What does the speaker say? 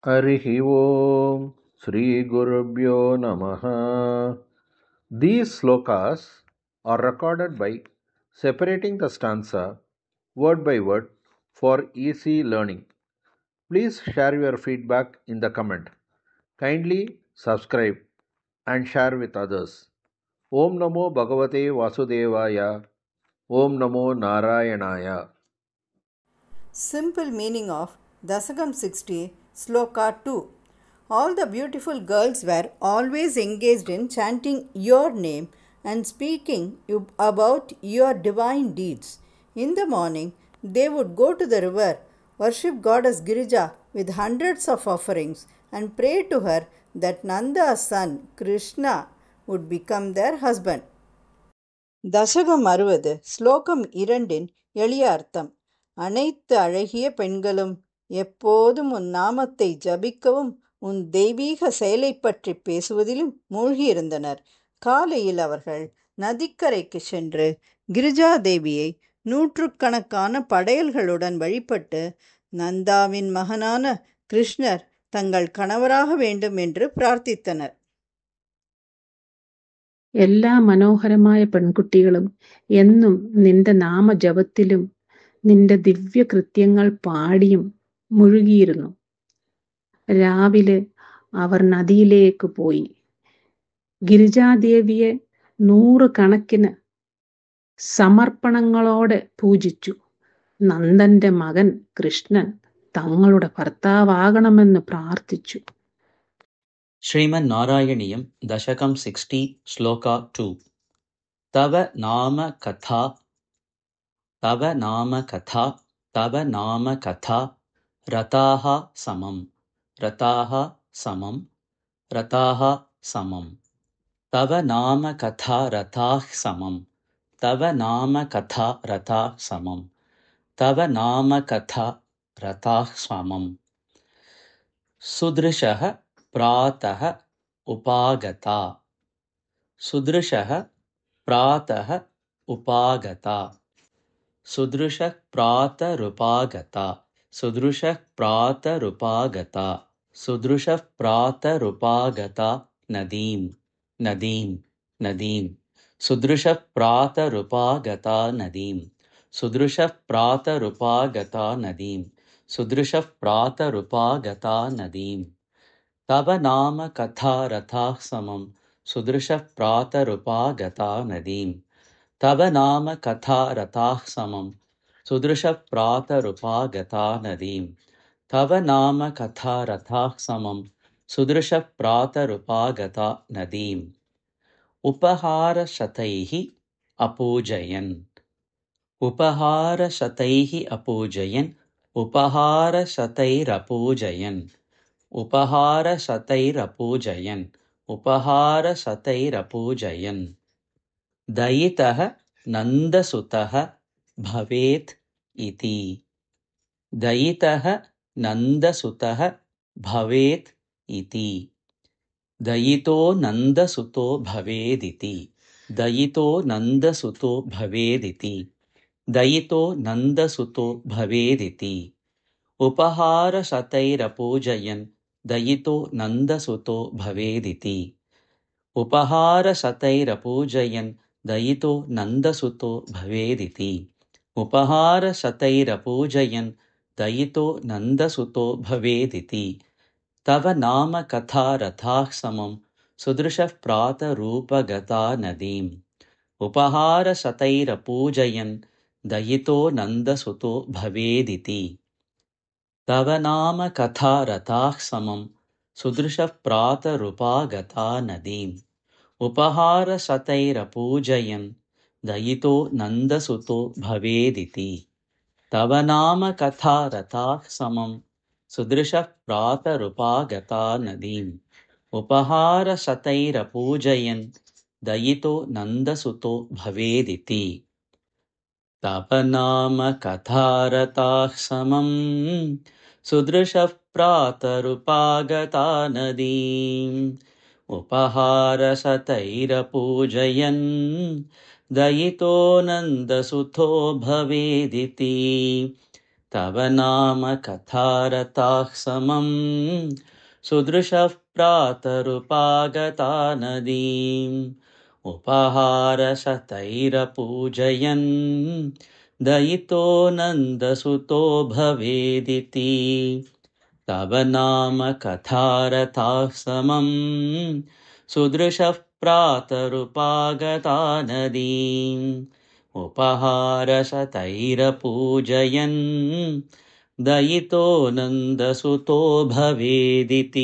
Harihi Om Shri Gurubhyo Namaha. These slokas are recorded by separating the stanza word by word for easy learning. Please share your feedback in the comment. Kindly subscribe and share with others. Om Namo Bhagavate Vasudevaya. Om Namo Narayanaya. Simple meaning of Dasakam 60, Sloka 2. All the beautiful girls were always engaged in chanting your name and speaking about your divine deeds. In the morning, they would go to the river, worship goddess Girija with hundreds of offerings, and pray to her that Nanda's son Krishna would become their husband. தசகம் 60 ஸ்லோகம் 2 எளிய அர்த்தம். அனைத்து அழகிய பெண்களும் எப்போதும் உன் நாமத்தை ஜபிக்கவும் உன் தெய்வீக செயலைப் பற்றி பேசுவதிலும் மூழ்கியிருந்தனர். காலையில் அவர்கள் நதிக்கரைக்கு சென்று கிரிஜா தேவியை நூற்றுக்கணக்கான படையல்களுடன் வழிபட்டு நந்தாவின் மகனான கிருஷ்ணர் தங்கள் கணவராக வேண்டும் என்று பிரார்த்தித்தனர். എല്ലാ മനോഹരമായ പെൺകുട്ടികളും എന്നും നിന്റെ നാമജപത്തിലും നിന്റെ ദിവ്യകൃത്യങ്ങൾ പാടിയും മുഴുകിയിരുന്നു. രാവിലെ അവർ നദിയിലേക്ക് പോയി ഗിരിജാദേവിയെ 100 കണക്കിന് സമർപ്പണങ്ങളോടെ പൂജിച്ചു. നന്ദന്റെ മകൻ കൃഷ്ണൻ തങ്ങളുടെ ഭർത്താവാകണമെന്ന് പ്രാർത്ഥിച്ചു. Srimad Narayaniyam Dashakam 60 Shloka 2. Tava Nama Katha Tava Nama Katha Tava Nama Katha Rataha Samam Rataha Samam Rataha Samam Tava Nama Katha Ratah Samam Tava Nama Katha Ratah Samam Tava Nama Katha Ratah Samam Sudrishaha प्रातः उपागता सुदृशः प्रातः उपागता सुदृशः प्रातरुपागता सुदृशः प्रातरुपागता सुदृशः प्रातरुपागता नदीं नदीं नदीं सुदृशः प्रातरुपागता नदीं सुदृशः प्रातरुपागता नदीं सुदृशः प्रातरुपागता नदीं तव नाम कथा रथाः समं सुदृशः प्रातरुपागता नदीं तव नाम कथा रथाः समं सुदृशः प्रातरुपागता नदीं तव नाम कथा रथाः समं सुदृशः प्रातरुपागता नदीम् उपहारशतैः अपूजयन् उपहारशतैः अपूजयन् उपहारशतैरपूजयन् उपहारशतैरपूजयन् उपहारशतैरपूजयन् दयितः नन्दसुतः भवेत् इति दयितः नन्दसुतः भवेत् इति दयितो नन्दसुतो भवेदिति दयितो नन्दसुतो भवेदिति दयितो नन्दसुतो भवेदिति उपहारशतैरपूजयन् दयितो नन्दसुतो भवेदिति उपहारशतैरपूजयन् दयितो नन्दसुतो भवेदिति उपहारशतैरपूजयन् दयितो नन्दसुतो भवेदिति तव नाम कथा रथाः समं सुदृशः प्रातरूपगता नदीम् उपहारशतैरपूजयन् दयितो नन्दसुतो भवेदिति तव नाम कथा रथाः समं सुदृशः प्रातरुपागता नदीम् उपहारशतैरपूजयन् दयितो नन्दसुतो भवेदिति तव नाम कथा रथाः समं सुदृशः प्रातरुपागता नदीम् उपहारशतैरपूजयन् दयितो नन्दसुतो भवेदिति तव नाम कथा रथाः समं सुदृशः प्रातरुपागता नदीम् उपहारशतैरपूजयन् दयितो नन्दसुतो भवेदिति तव नाम कथारताः समं सुदृशः प्रातरुपागता नदीम् उपहारशतैरपूजयन् दयितो नन्दसुतो भवेदिति तव नाम कथारताः समं सुदृशः प्रातरुपागता नदीम् उपहारशतैरपूजयन् दयितो नन्दसुतो भवेदिति